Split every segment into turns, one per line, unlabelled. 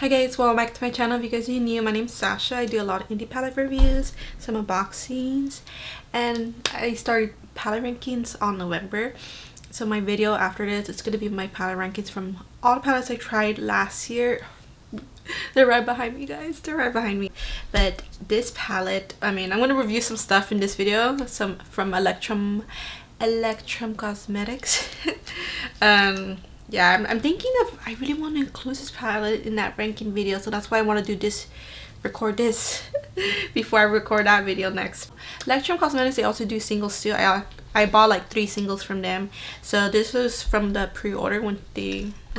Hi guys, welcome back to my channel. If you guys are new, my name's Sasha. I do a lot of indie palette reviews, some unboxings, and I started palette rankings on November. So my video after this, it's going to be my palette rankings from all the palettes I tried last year. They're right behind me, guys. They're right behind me. But this palette, I'm going to review some stuff in this video. Some from Electrum Cosmetics. Yeah, I'm thinking of, I really want to include this palette in that ranking video, so that's why I want to do this, record this before I record that video next. Electrum Cosmetics, they also do singles too. I bought like 3 singles from them. So this was from the pre-order when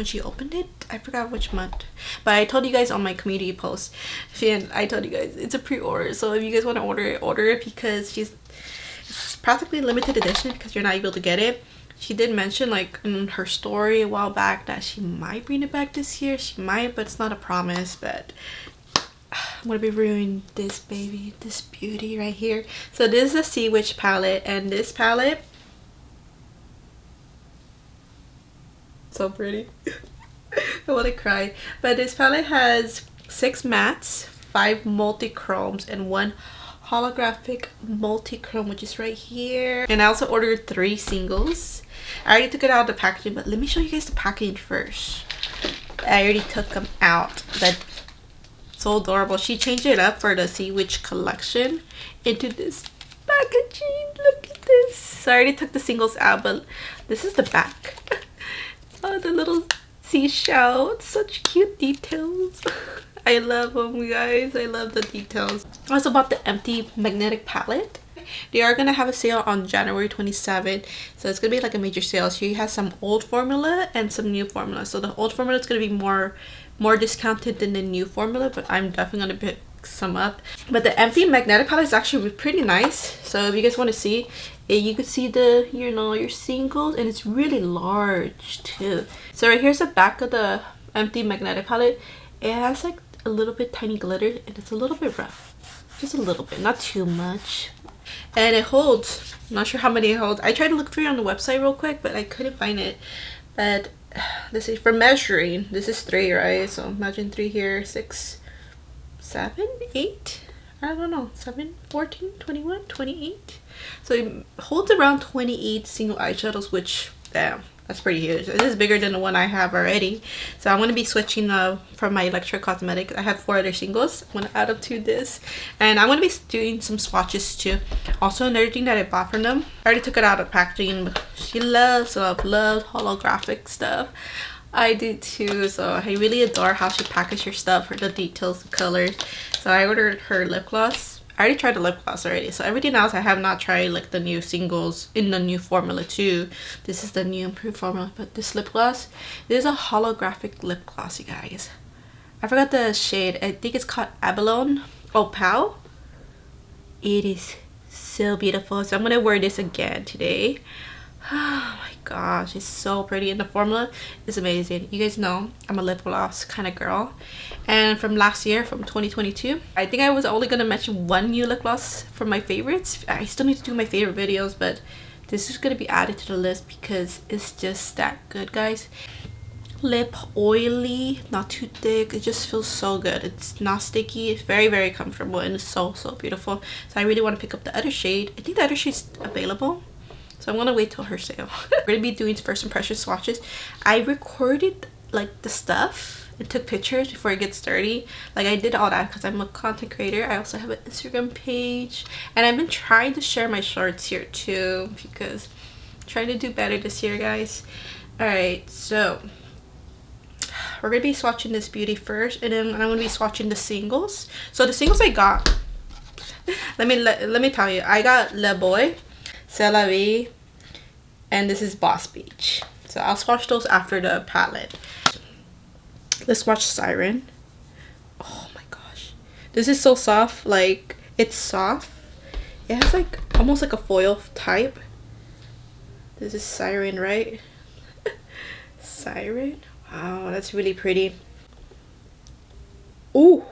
she opened it. I forgot which month, but I told you guys on my community post, and I told you guys it's a pre-order, so if you guys want to order it because it's practically limited edition because you're not able to get it. She did mention like in her story a while back that she might bring it back this year. She might, but it's not a promise. But I'm gonna be reviewing this baby, this beauty right here. So this is a Sea Witch palette, and this palette, so pretty. I want to cry. But this palette has 6 mattes, 5 multichromes, and 1 holographic multichrome, which is right here. And I also ordered 3 singles. I already took it out of the packaging, but let me show you guys the packaging first. I already took them out, but so adorable. She changed it up for the Sea Witch collection into this packaging. Look at this. So I already took the singles out, but this is the back. Oh, the little seashell. Such cute details. I love them, you guys. I love the details. I also bought the empty magnetic palette. They are gonna have a sale on January 27th, so it's gonna be like a major sale. She has some old formula and some new formula. So the old formula is gonna be more discounted than the new formula, but I'm definitely gonna pick some up. But the empty magnetic palette is actually pretty nice. So if you guys want to see it, you can see the your singles, and it's really large too. So right here's the back of the empty magnetic palette. It has like a little bit tiny glitter, and it's a little bit rough, just a little bit, not too much. And it holds, I'm not sure how many it holds. I tried to look for it on the website real quick, but I couldn't find it. But this is for measuring. This is 3, right? So imagine 3 here, 6, 7, 8, I don't know, 7, 14, 21, 28. So it holds around 28 single eyeshadows, which, damn, that's pretty huge. This is bigger than the one I have already. So I'm going to be switching from my Electrum Cosmetics. I have 4 other singles. I'm going to add up to this. And I'm going to be doing some swatches too. Also, another thing that I bought from them, I already took it out of packaging. But she loves holographic stuff. I do too. So I really adore how she packages her stuff, for the details, the colors. So I ordered her lip gloss. I already tried the lip gloss already, so everything else I have not tried, like the new singles in the new formula too. This is the new improved formula, but this lip gloss, this is a holographic lip gloss, you guys. I forgot the shade. I think it's called Abalone, Opal. It is so beautiful, so I'm gonna wear this again today. Oh my gosh, it's so pretty, and the formula is amazing. You guys know I'm a lip gloss kind of girl, and from last year, from 2022, I think I was only gonna mention 1 new lip gloss from my favorites. I still need to do my favorite videos, but this is gonna be added to the list because it's just that good, guys. Lip oily, not too thick. It just feels so good. It's not sticky. It's very comfortable, and it's so beautiful. So I really want to pick up the other shade. I think the other shade's available, so I'm gonna wait till her sale. We're gonna be doing first impression swatches. I recorded like the stuff and took pictures before it gets dirty. Like I did all that because I'm a content creator. I also have an Instagram page, and I've been trying to share my shorts here too because I'm trying to do better this year, guys. Alright, so we're gonna be swatching this beauty first, and then I'm gonna be swatching the singles. So the singles I got, let me tell you, I got Le Boy, C'est La Vie, and this is Boss Beach. So I'll swatch those after the palette. Let's swatch Siren. Oh my gosh, this is so soft. Like, it's soft. It has like almost like a foil type. This is Siren, right? Siren. Wow, that's really pretty. Ooh.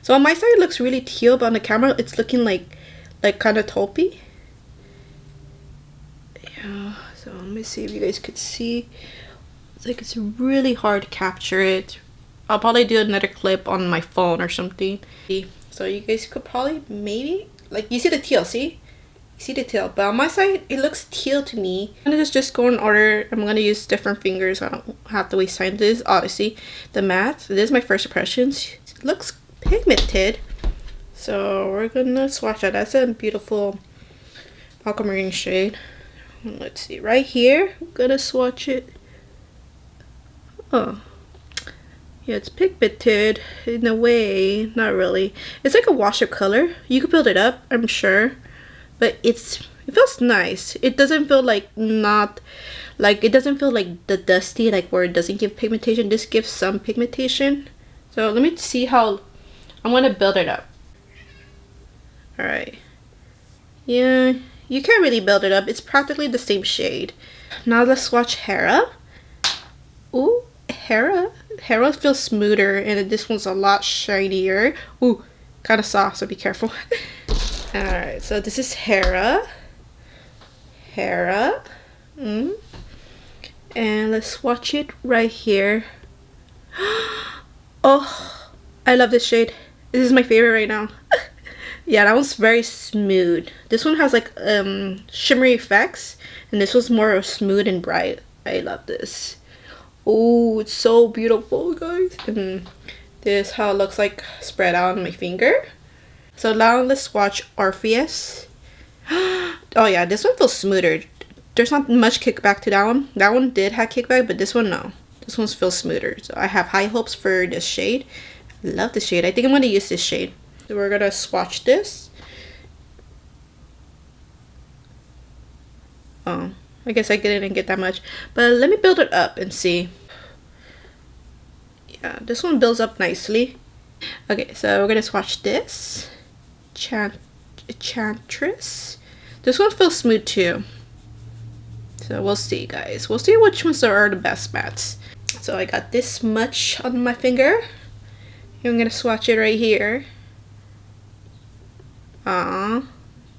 So on my side it looks really teal, but on the camera it's looking like kind of taupey. Yeah, so let me see if you guys could see. It's like it's really hard to capture it. I'll probably do another clip on my phone or something. So you guys could probably maybe, like, you see the teal, see? You see the teal, but on my side, it looks teal to me. I'm gonna just go in order. I'm gonna use different fingers. I don't have to waste time. This is Odyssey, the matte. So this is my first impressions. It looks pigmented. So we're gonna swatch that. That's a beautiful aquamarine shade. Let's see, right here, I'm gonna swatch it. Oh. Yeah, it's pigmented in a way, not really. It's like a wash of color. You could build it up, I'm sure, but it feels nice. It doesn't feel like it doesn't feel like the dusty, like where it doesn't give pigmentation. This gives some pigmentation. So let me see how I'm gonna build it up. All right. Yeah, you can't really build it up. It's practically the same shade. Now let's swatch Hera. Ooh, Hera feels smoother, and this one's a lot shinier. Ooh, kind of soft, so be careful. All right, so this is Hera. And let's swatch it right here. Oh, I love this shade. This is my favorite right now. Yeah, that one's very smooth. This one has like shimmery effects, and this was more smooth and bright. I love this. Oh, it's so beautiful, guys. And this is how it looks like spread out on my finger. So now let's swatch Orpheus. Oh yeah, this one feels smoother. There's not much kickback to that one. That one did have kickback, but this one no. This one feels smoother. So I have high hopes for this shade. I love this shade. I think I'm going to use this shade. So we're going to swatch this. Oh, I guess I didn't get that much. But let me build it up and see. Yeah, this one builds up nicely. Okay, so we're going to swatch this. Enchantress. This one feels smooth too. So we'll see, guys. We'll see which ones are the best mattes. So I got this much on my finger. I'm going to swatch it right here.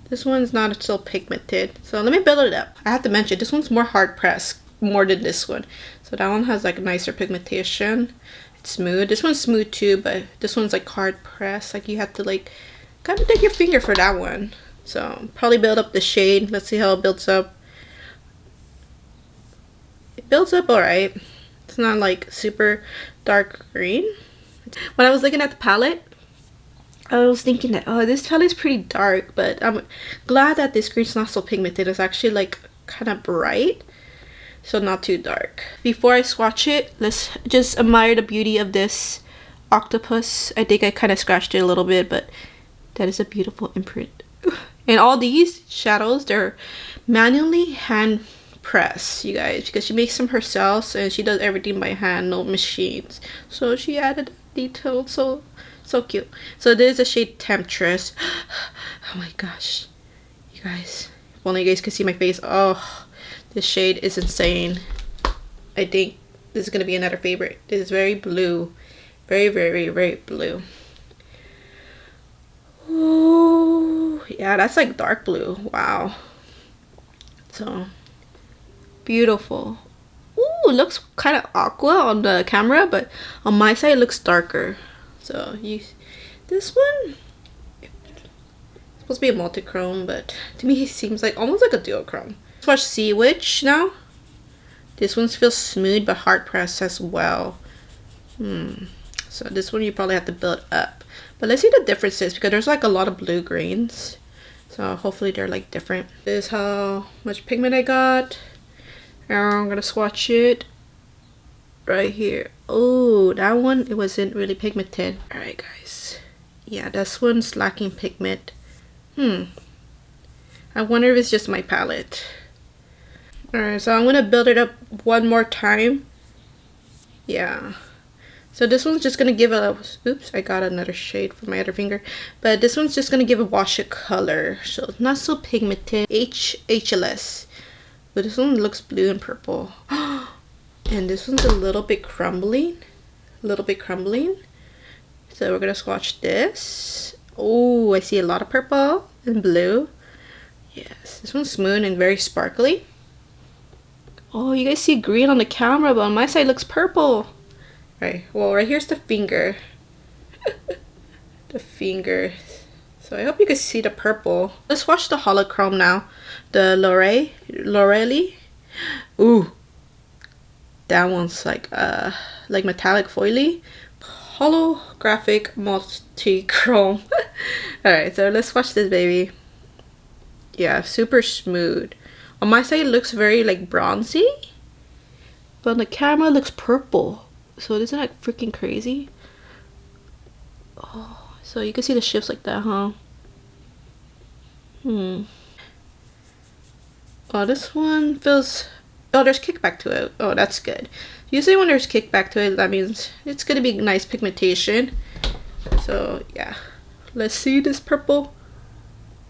This one's not so pigmented. So let me build it up. I have to mention, this one's more hard pressed more than this one. So that one has like nicer pigmentation. It's smooth. This one's smooth too, but this one's like hard pressed. Like you have to like kind of take your finger for that one. So probably build up the shade. Let's see how it builds up. It builds up alright. It's not like super dark green. When I was looking at the palette, I was thinking that, oh, this palette's pretty dark, but I'm glad that this green's not so pigmented. It's actually like kind of bright, so not too dark. Before I swatch it, let's just admire the beauty of this octopus. I think I kind of scratched it a little bit, but that is a beautiful imprint. And all these shadows, they're manually hand pressed, you guys, because she makes them herself and she does everything by hand, no machines. So she added detail, so cute. So this is a shade Temptress. Oh my gosh, you guys, if only you guys could see my face. Oh, this shade is insane. I think this is gonna be another favorite. This is very blue, very blue. Oh yeah, that's like dark blue. Wow. So beautiful. Ooh, it looks kind of aqua on the camera, but on my side it looks darker. So this one, it's supposed to be a multichrome, but to me it seems like almost like a duochrome. Let's watch Sea Witch now. This one feels smooth but hard pressed as well. So this one you probably have to build up. But let's see the differences, because there's like a lot of blue greens. So hopefully they're like different. This is how much pigment I got. And I'm gonna swatch it right here. Oh, that one, it wasn't really pigmented. All right, guys. Yeah, this one's lacking pigment. I wonder if it's just my palette. All right, so I'm gonna build it up one more time. Yeah. So this one's just gonna give a, oops, I got another shade for my other finger. But this one's just gonna give a wash of color. So it's not so pigmented. HLS. But this one looks blue and purple. And this one's a little bit crumbling. So we're gonna swatch this. Oh, I see a lot of purple and blue. Yes, this one's smooth and very sparkly. Oh, you guys see green on the camera, but on my side it looks purple. Right, well, right here's the finger. The finger. So I hope you can see the purple. Let's watch the holochrome now. The Lorelei. Ooh. That one's like metallic foily. Holographic multichrome. Alright, so let's watch this baby. Yeah, super smooth. On my side it looks very like bronzy. But on the camera it looks purple. So isn't that freaking crazy? Oh, so you can see the shifts like that, huh? Oh, this one feels... Oh, there's kickback to it. Oh, that's good. Usually when there's kickback to it, that means it's gonna be nice pigmentation. So, yeah. Let's see this purple.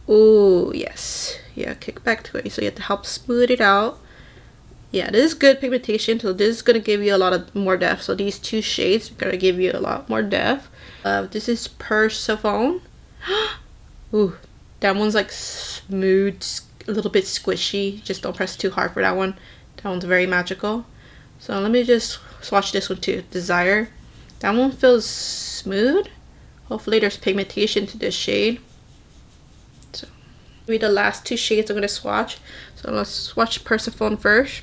Oh, yes. Yeah, kickback to it. So you have to help smooth it out. Yeah, this is good pigmentation. So this is gonna give you a lot of more depth. So these two shades are gonna give you a lot more depth. This is Persephone. Ooh, that one's like smooth, a little bit squishy. Just don't press too hard for that one. That one's very magical. So let me just swatch this one too. Desire. That one feels smooth. Hopefully there's pigmentation to this shade. So maybe the last two shades I'm gonna swatch. So let's swatch Persephone first.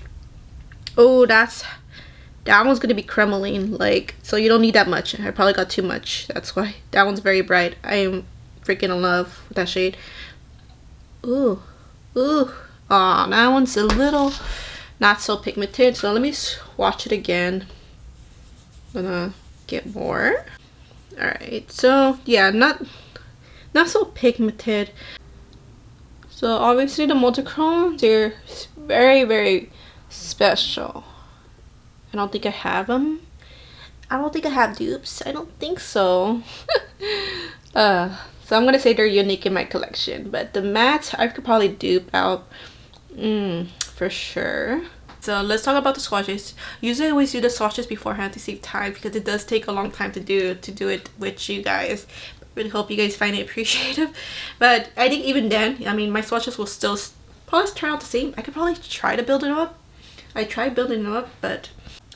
Oh, that one's gonna be cremeline, like, so you don't need that much. I probably got too much. That's why that one's very bright. I am freaking in love with that shade. Ooh, ooh. Aw, that one's a little not so pigmented. So let me swatch it again. I'm gonna get more. All right. So yeah, not so pigmented. So obviously the multichrome, they're very, very special. I don't think I have them. I don't think I have dupes. I don't think so. So I'm gonna say they're unique in my collection. But the mattes, I could probably dupe out for sure. So let's talk about the swatches. Usually I always do the swatches beforehand to save time because it does take a long time to do it with you guys. Really hope you guys find it appreciative. But I think even then, I mean, my swatches will still probably turn out the same. I could probably try to build it up. I tried building them up, but...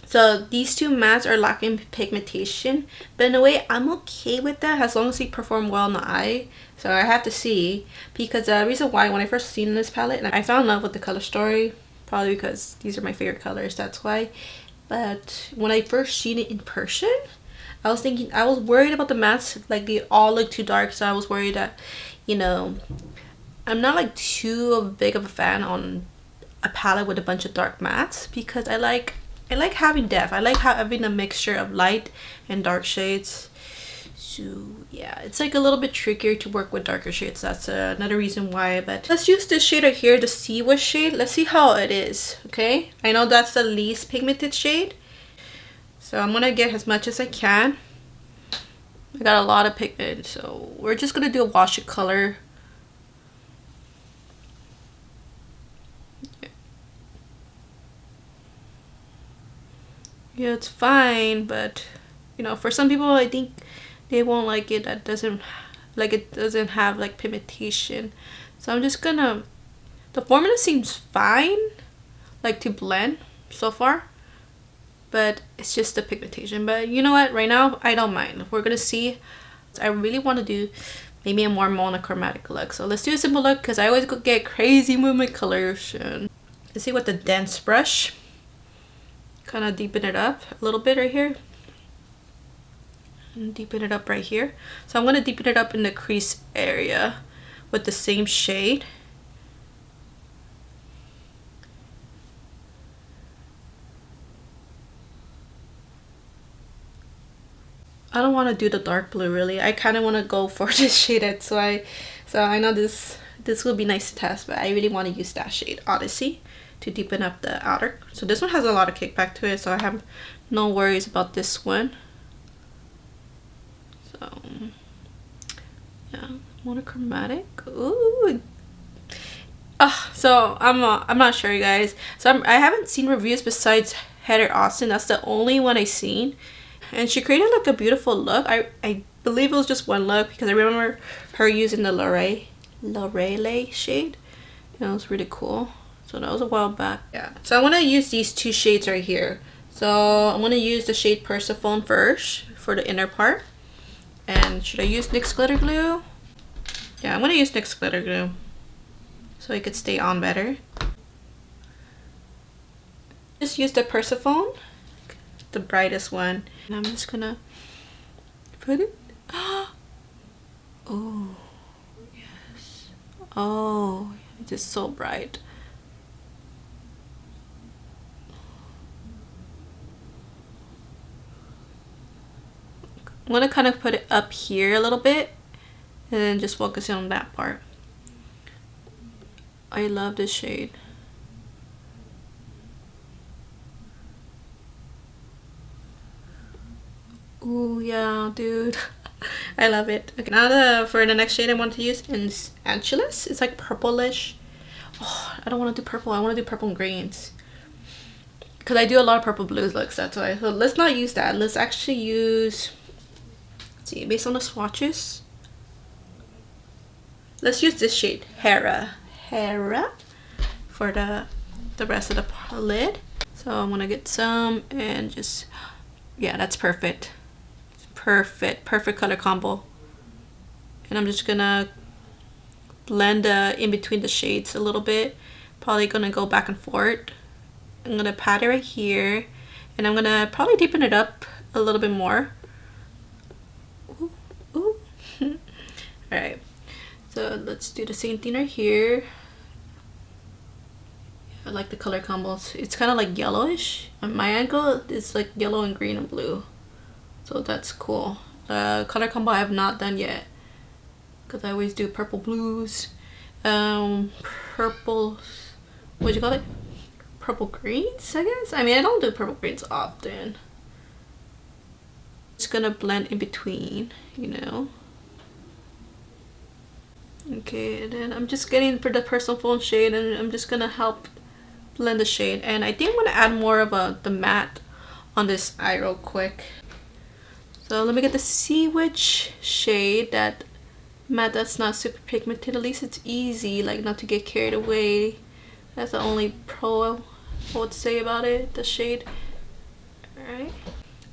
So these two mattes are lacking pigmentation, but in a way I'm okay with that as long as they perform well in the eye. So I have to see, because the reason why when I first seen this palette, and I fell in love with the color story, probably because these are my favorite colors, that's why. But when I first seen it in person, I was worried about the mattes, like they all look too dark. So I was worried that, you know, I'm not like too big of a fan on a palette with a bunch of dark mattes because I like having depth. I like having a mixture of light and dark shades. So yeah, it's like a little bit trickier to work with darker shades. That's another reason why. But let's use this shade right here, the Siwa shade. Let's see how it is. Okay, I know that's the least pigmented shade, so I'm gonna get as much as I can. I got a lot of pigment, so we're just gonna do a wash of color. Yeah, it's fine, but you know, for some people I think they won't like it. That doesn't have like pigmentation. So I'm just gonna, the formula seems fine, like to blend so far, but it's just the pigmentation. But you know what, right now I don't mind. We're gonna see. I really want to do maybe a more monochromatic look, so let's do a simple look because I always get crazy with my coloration. Let's see with the dense brush, kind of deepen it up a little bit right here and deepen it up right here. So I'm going to deepen it up in the crease area with the same shade. I don't want to do the dark blue really. I kind of want to go for this shade. That's why. So I know this will be nice to test, but I really want to use that shade, Odyssey, to deepen up the outer. So this one has a lot of kickback to it, so I have no worries about this one. So yeah, monochromatic. Ooh. So I'm not sure, you guys. So I haven't seen reviews besides Heather Austin. That's the only one I've seen, and she created like a beautiful look. I believe it was just one look because I remember her using the Lorelei shade. It was really cool. So So that was a while back. Yeah. So I want to use these two shades right here. So I'm going to use the shade Persephone first for the inner part. And should I use NYX glitter glue? Yeah, I'm going to use NYX glitter glue so it could stay on better. Just use the Persephone, the brightest one. And I'm just going to put it. Oh, yes. Oh, it is so bright. I'm going to kind of put it up here a little bit and then just focus on that part. I love this shade. Ooh, yeah, dude. I love it. Okay, now for the next shade I want to use is Angelus. It's like purplish. Oh, I don't want to do purple. I want to do purple and greens. Because I do a lot of purple blues looks, that's why. So let's not use that. Let's actually use... See, based on the swatches, let's use this shade Hera for the rest of the lid. So I'm gonna get some and just, yeah, that's perfect. Perfect color combo. And I'm just gonna blend in between the shades a little bit. Probably gonna go back and forth. I'm gonna pat it right here, and I'm gonna probably deepen it up a little bit more. Ooh. Alright, so let's do the same thing right here. I like the color combos. It's kind of like yellowish. On my angle, it's like yellow and green and blue. So that's cool. Color combo I have not done yet. Because I always do purple blues. Purple... What'd you call it? Purple greens, I guess? I mean, I don't do purple greens often. Just gonna blend in between, you know. Okay, and then I'm just getting for the Persephone shade, and I'm just gonna help blend the shade. And I think I'm gonna add more of the matte on this eye real quick. So let me get the Sea Witch shade, that matte that's not super pigmented. At least it's easy, like not to get carried away. That's the only pro I would say about it, the shade. Alright.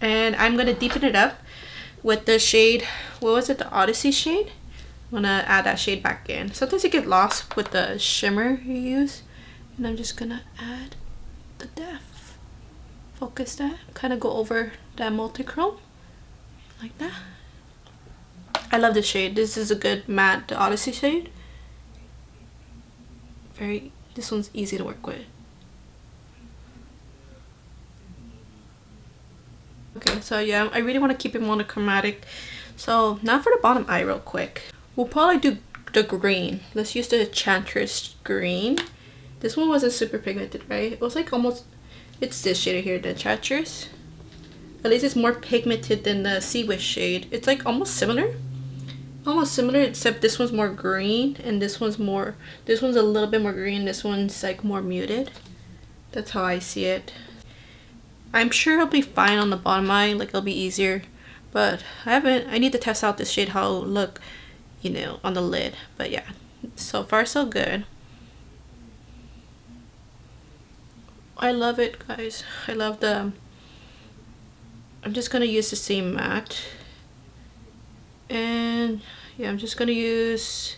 And I'm gonna deepen it up with the shade, what was it, the Odyssey shade? I'm gonna add that shade back in. Sometimes you get lost with the shimmer you use. And I'm just gonna add the depth. Focus that, kind of go over that multichrome. Like that. I love this shade. This is a good matte, the Odyssey shade. This one's easy to work with. Okay, so yeah, I really want to keep it monochromatic. So now for the bottom eye real quick. We'll probably do the green. Let's use the Enchantress green. This one wasn't super pigmented, right? It was like almost, it's this shade here, the Enchantress. At least it's more pigmented than the Sea Witch shade. It's like almost similar. Almost similar, except this one's more green and this one's a little bit more green. This one's like more muted. That's how I see it. I'm sure it'll be fine on the bottom eye, like it'll be easier, but I need to test out this shade, how it'll look, you know, on the lid. But yeah, so far so good. I love it, guys. I love I'm just gonna use the same matte, and yeah, I'm just gonna use,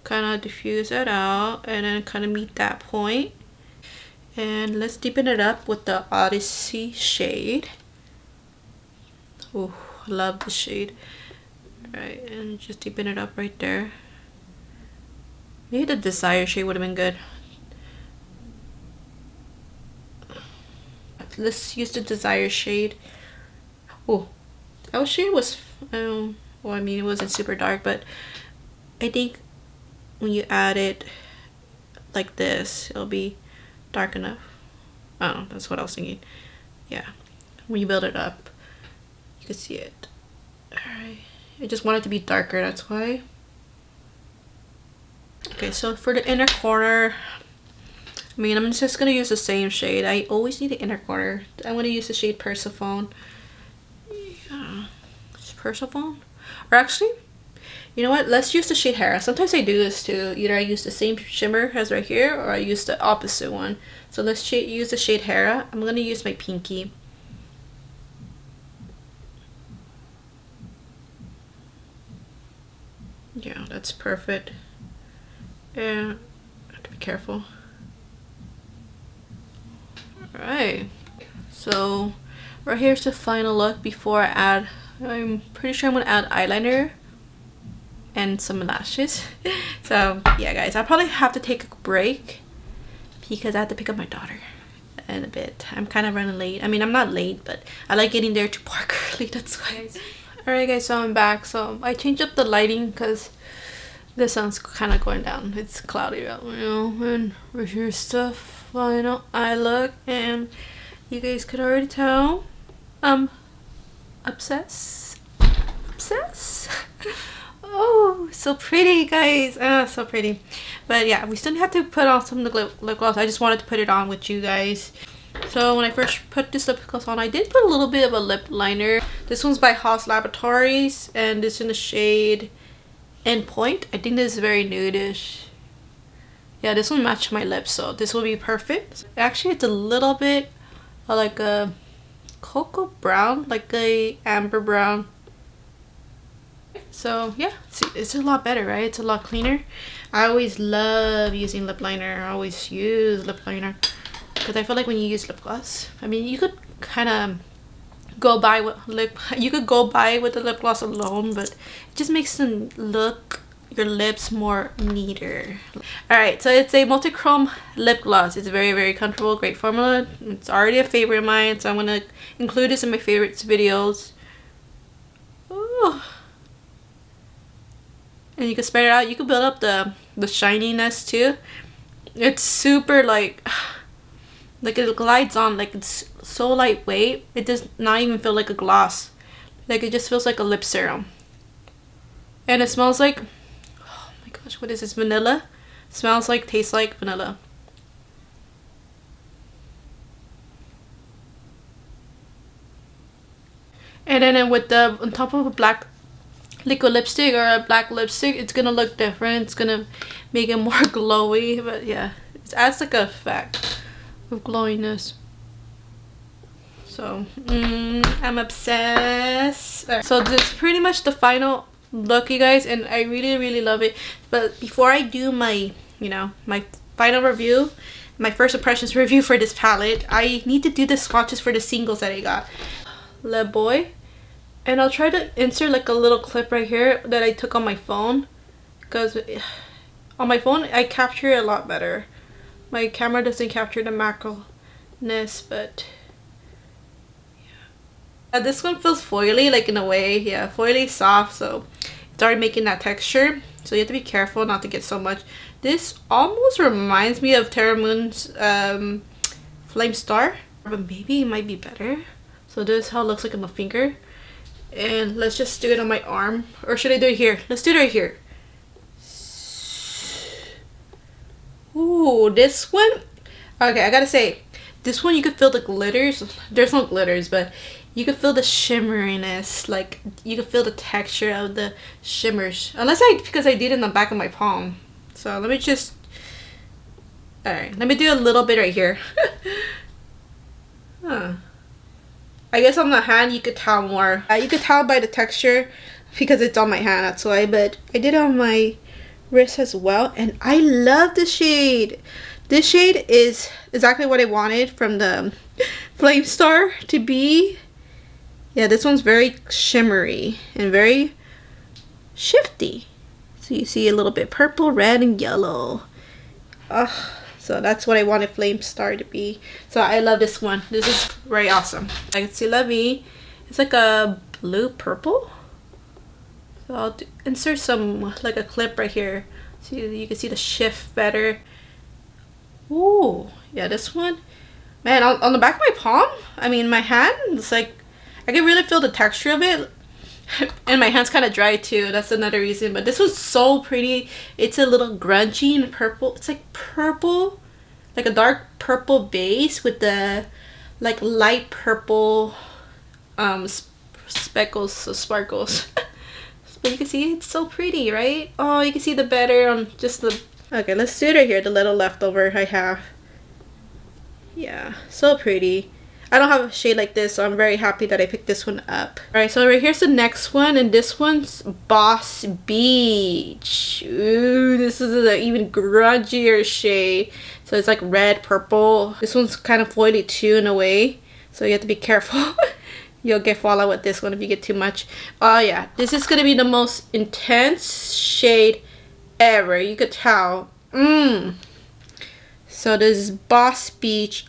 kind of diffuse that out and then kind of meet that point. And let's deepen it up with the Odyssey shade. Oh, love the shade. Right, and just deepen it up right there. Maybe the Desire shade would have been good. Let's use the Desire shade. Oh, that shade was, well, I mean, it wasn't super dark, but I think when you add it like this, it'll be dark enough. Oh, that's what I was thinking. Yeah, when you build it up, you can see it. Alright, I just want it to be darker, that's why. Okay, so for the inner corner, I mean, I'm just gonna use the same shade. I always need the inner corner. I'm gonna use the shade Persephone. Yeah, it's Persephone. Or actually, You know what? Let's use the shade Hera. Sometimes I do this too. Either I use the same shimmer as right here, or I use the opposite one. So let's use the shade Hera. I'm gonna use my pinky. Yeah, that's perfect. Yeah, I have to be careful. Alright, so right here's the final look before I add, I'm pretty sure I'm gonna add eyeliner and some lashes. So yeah guys, I'll probably have to take a break because I have to pick up my daughter in a bit. I'm kind of running late. I mean, I'm not late, but I like getting there to park early, that's why. Alright guys, so I'm back. So I changed up the lighting because the sun's kind of going down. It's cloudy out, you know, and here's the final eye look, and you guys could already tell I'm obsessed. Oh, so pretty guys. So pretty. But yeah, we still have to put on some of the lip gloss. I just wanted to put it on with you guys. So when I first put this lip gloss on, I did put a little bit of a lip liner. This one's by Haus Labs, and it's in the shade Endpoint. I think this is very nudish. Yeah, this one matched my lips, so this will be perfect. Actually, it's a little bit like a cocoa brown, like a amber brown. So yeah, see, it's a lot better, right? It's a lot cleaner. I always love using lip liner. I always use lip liner because I feel like when you use lip gloss, I mean, you could kind of go by with the lip gloss alone, but it just makes them look, your lips, more neater. Alright, so it's a multi-chrome lip gloss. It's very, very comfortable, great formula. It's already a favorite of mine, so I'm gonna include this in my favorites videos. Ooh. And you can spread it out. You can build up the shininess too. It's super like it glides on, like it's so lightweight. It does not even feel like a gloss. Like it just feels like a lip serum. And it smells like, oh my gosh, what is this? Vanilla. It smells like, tastes like vanilla. And then with the on top of a black liquid lipstick or a black lipstick, it's gonna look different. It's gonna make it more glowy. But yeah, it adds like a effect of glowiness. So I'm obsessed. Right. So this is pretty much the final look, you guys, and I really, really love it. But before I do my, you know, my final review, my first impressions review for this palette, I need to do the swatches for the singles that I got. Le Boy. And I'll try to insert like a little clip right here that I took on my phone, because on my phone I capture it a lot better. My camera doesn't capture the macroness, but yeah. This one feels foily, like in a way. Yeah, foily, soft, so it's already making that texture. So you have to be careful not to get so much. This almost reminds me of Terramoons Flame Star, but maybe it might be better. So this is how it looks like on the finger. And let's just do it on my arm. Or should I do it here? Let's do it right here. Ooh, this one. Okay, I gotta say, this one you could feel the glitters. There's no glitters, but you could feel the shimmeriness. Like, you could feel the texture of the shimmers. Because I did it in the back of my palm. So let me just... Alright, let me do a little bit right here. Huh. I guess on the hand you could tell more. You could tell by the texture because it's on my hand, that's why. But I did it on my wrist as well, and I love the shade. This shade is exactly what I wanted from the Flame Star to be. Yeah, this one's very shimmery and very shifty. So you see a little bit purple, red, and yellow. So that's what I wanted Flame Star to be. So I love this one. This is very awesome. I can see La Vie. It's like a blue purple. So I'll insert some, like a clip right here, so you can see the shift better. Ooh, yeah, this one. Man, on the back of my palm, I mean my hand, it's like, I can really feel the texture of it. And my hand's kind of dry too, that's another reason. But this was so pretty. It's a little grungy and purple. It's like purple, like a dark purple base with the like light purple speckles, so sparkles. but you can see it's so pretty, right? Oh, you can see the better on just the... Okay, let's do it right here, the little leftover I have. Yeah, so pretty. I don't have a shade like this, so I'm very happy that I picked this one up. Alright, so right here's the next one, and this one's Boss Beach. Ooh, this is an even grungier shade. So it's like red, purple. This one's kind of foily too in a way, so you have to be careful. You'll get fallout with this one if you get too much. Oh yeah, this is gonna be the most intense shade ever. You could tell. So this is Boss Beach.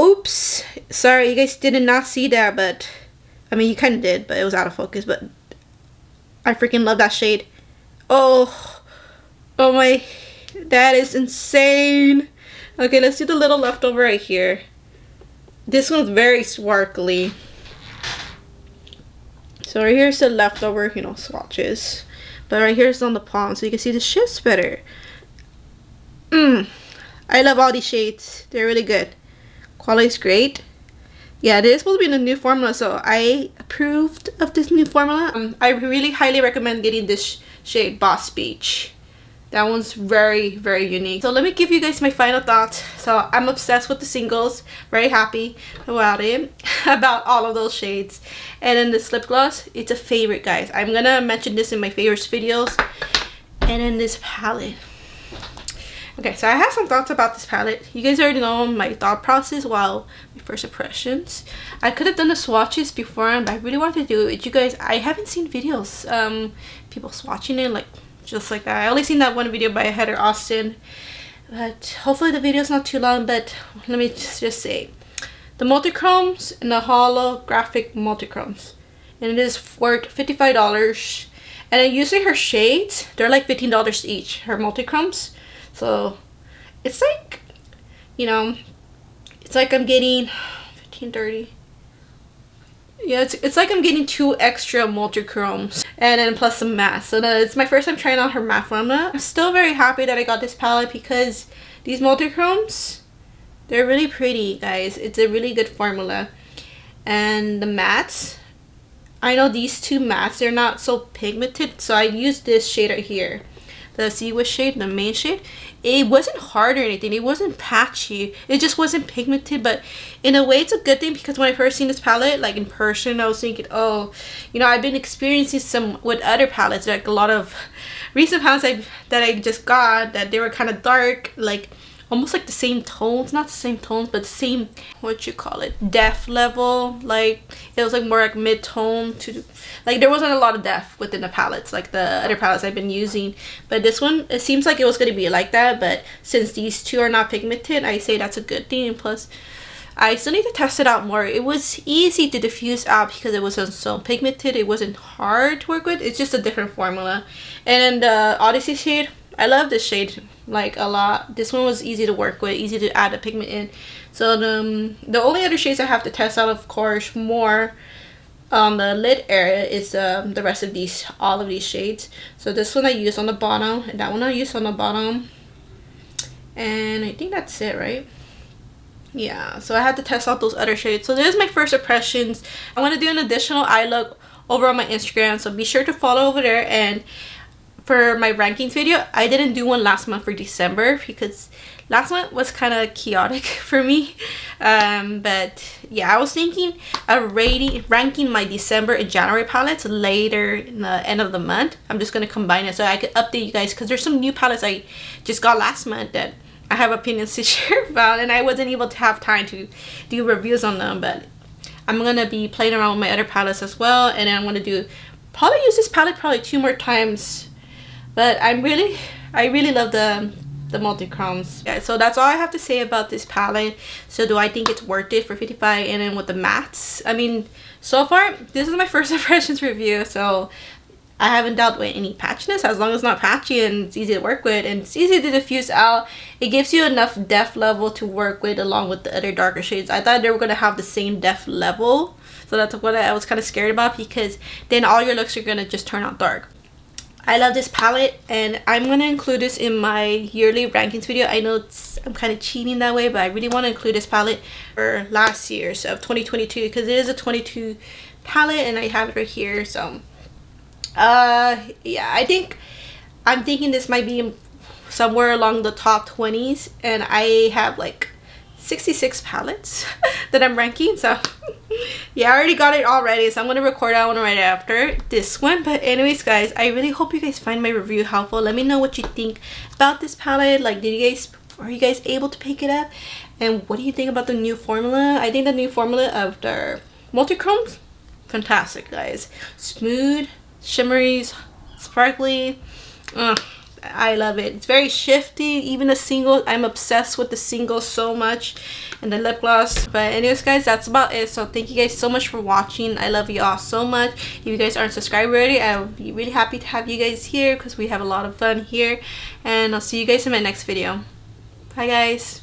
Oops, sorry, you guys did not see that, but I mean, you kind of did, but it was out of focus. But I freaking love that shade. Oh my, that is insane. Okay, let's do the little leftover right here. This one's very sparkly. So right here's the leftover, you know, swatches, but right here's on the palm, so you can see the shifts better. I love all these shades. They're really good. Quality's great. Yeah, this is supposed to be in a new formula, so I approved of this new formula. I really highly recommend getting this shade, Boss Beach. That one's very, very unique. So let me give you guys my final thoughts. So I'm obsessed with the singles. Very happy about it. About all of those shades. And then this lip gloss, it's a favorite, guys. I'm gonna mention this in my favorites videos. And then this palette. Okay, so I have some thoughts about this palette. You guys already know my thought process while my first impressions. I could have done the swatches before, but I really wanted to do it with you guys. I haven't seen videos, people swatching it like just like that. I only seen that one video by Heather Austin, but hopefully the video's not too long. But let me just say, the multichromes and the holographic multichromes, and it is worth $55. And then usually her shades, they're like $15 each, her multichromes. So it's like, you know, it's like I'm getting 15-30. Yeah, it's like I'm getting 2 extra multichromes and then plus some matte. So it's my first time trying out her matte formula. I'm still very happy that I got this palette because these multichromes, they're really pretty, guys. It's a really good formula. And the mattes, I know these two mattes, they're not so pigmented, so I used this shade right here, the Seaweed shade, the main shade. It wasn't hard or anything, it wasn't patchy, it just wasn't pigmented. But in a way it's a good thing, because when I first seen this palette like in person, I was thinking, oh, you know, I've been experiencing some with other palettes, like a lot of recent palettes that I just got, that they were kind of dark, like almost like the same tones, not the same tones, but the same, what you call it, depth level. Like it was like more like mid-tone to, like there wasn't a lot of depth within the palettes like the other palettes I've been using. But this one, it seems like it was going to be like that, but since these two are not pigmented, I say that's a good thing. And plus I still need to test it out more. It was easy to diffuse out because it wasn't so pigmented. It wasn't hard to work with. It's just a different formula. And the Odyssey shade, I love this shade like a lot. This one was easy to work with, easy to add a pigment in. So the only other shades I have to test out, of course, more on the lid area is the rest of these, all of these shades. So this one I used on the bottom, and that one I used on the bottom, and I think that's it, right? Yeah, so I had to test out those other shades. So there's my first impressions. I want to do an additional eye look over on my Instagram, so be sure to follow over there. And for my rankings video, I didn't do one last month for December because last month was kind of chaotic for me. But yeah, I was thinking of ranking my December and January palettes later in the end of the month. I'm just going to combine it so I could update you guys, because there's some new palettes I just got last month that I have opinions to share about, and I wasn't able to have time to do reviews on them. But I'm going to be playing around with my other palettes as well, and then I'm going to probably use this palette probably 2 more times. But I really love the multichromes. Yeah, so that's all I have to say about this palette. So do I think it's worth it for $55? And then with the mattes, I mean, so far this is my first impressions review, so I haven't dealt with any patchiness. As long as it's not patchy and it's easy to work with and it's easy to diffuse out, it gives you enough depth level to work with along with the other darker shades. I thought they were going to have the same depth level, so that's what I was kind of scared about, because then all your looks are going to just turn out dark. I love this palette, and I'm going to include this in my yearly rankings video. I know I'm kind of cheating that way, but I really want to include this palette for last year's of 2022, because it is a 22 palette and I have it right here. So Yeah, I'm thinking this might be somewhere along the top 20s, and I have like 66 palettes that I'm ranking. So yeah, I already got it already, so I'm gonna record that one right after this one. But anyways guys, I really hope you guys find my review helpful. Let me know what you think about this palette. Like, are you guys able to pick it up, and what do you think about the new formula? I think the new formula of their multichromes, fantastic guys. Smooth, shimmery, sparkly. I love it. It's very shifty. Even the single, I'm obsessed with the single so much, and the lip gloss. But anyways guys, that's about it. So thank you guys so much for watching. I love you all so much. If you guys aren't subscribed already, I'll be really happy to have you guys here because we have a lot of fun here. And I'll see you guys in my next video. Bye guys.